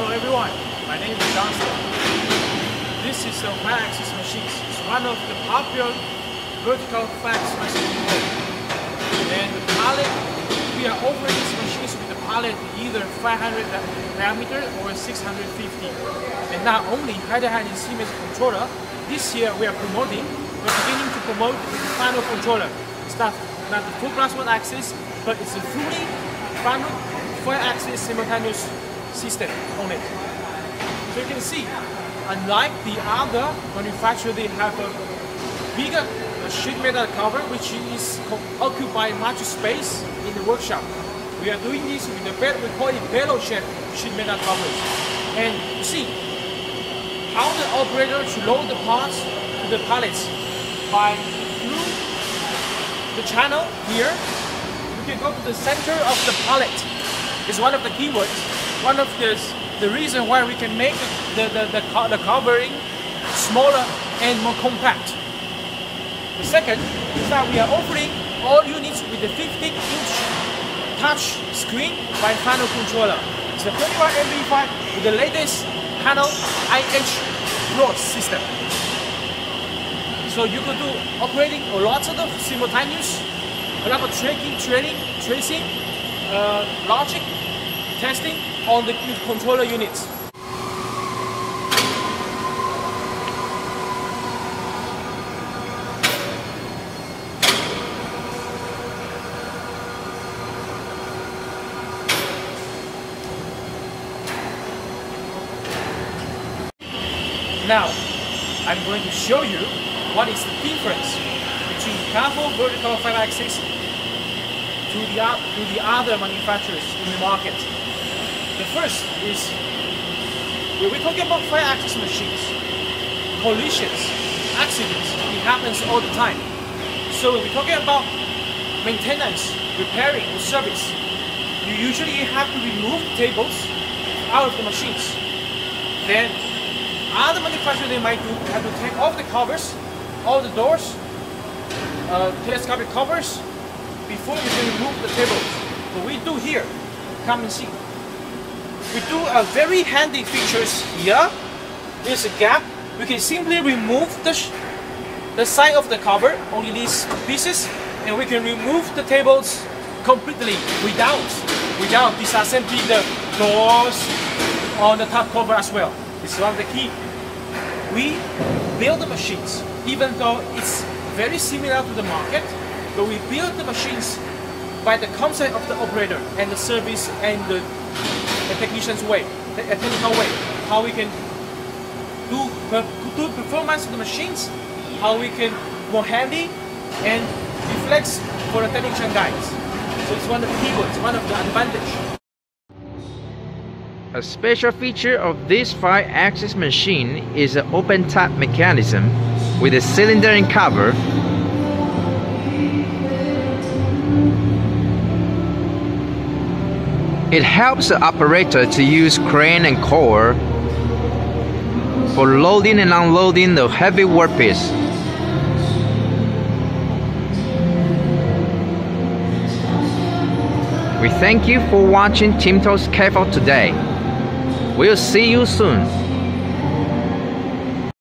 Hello everyone, my name is Johnson. This is the 5-axis machines. It's one of the popular vertical 5-axis machines in the world. And the pallet, we are offering these machines with the pallet either 500 diameter or 650. And not only hand-to-hand Siemens controller, this year we're beginning to promote the final controller. It's not the full class 1 axis, but it's a fully final 5-axis simultaneous system on it. So you can see, unlike the other manufacturer, they have a bigger sheet metal cover which is occupy much space in the workshop. We are doing this with the we call it bellow shaped sheet metal covers. And you see how the operator should load the parts to the pallets by through the channel here. You can go to the center of the pallet. It's one of the keywords. One of the reason why we can make the covering smaller and more compact. The second is that we are offering all units with the 15-inch touch screen by final controller. It's a 21 MB5 with the latest panel IH Pro system. So you could do operating lots of simultaneous, a lot of tracing, logic, testing on the controller units. Now, I'm going to show you what is the difference between KFO vertical 5-axis to the other manufacturers in the market. The first is, when we're talking about 5-axis machines, collisions, accidents, it happens all the time. So when we're talking about maintenance, repairing, or service, you usually have to remove tables out of the machines. Then other manufacturers, they might have to take off the covers, all the doors, telescopic covers, before we can remove the tables. What we do here, come and see. We do a very handy features here. There's a gap. We can simply remove the side of the cover, only these pieces, and we can remove the tables completely without disassembling the doors on the top cover as well. This is one of the key. We build the machines, even though it's very similar to the market, but we build the machines by the concept of the operator and the service and the technician's way, the technical way, how we can do performance of the machines, how we can more handy and reflex for the technician guys. So it's one of the keywords, one of the advantage. A special feature of this 5-axis machine is an open tap mechanism with a cylinder and cover. It helps the operator to use crane and core for loading and unloading the heavy workpiece. We thank you for watching Timto's KFO today. We'll see you soon.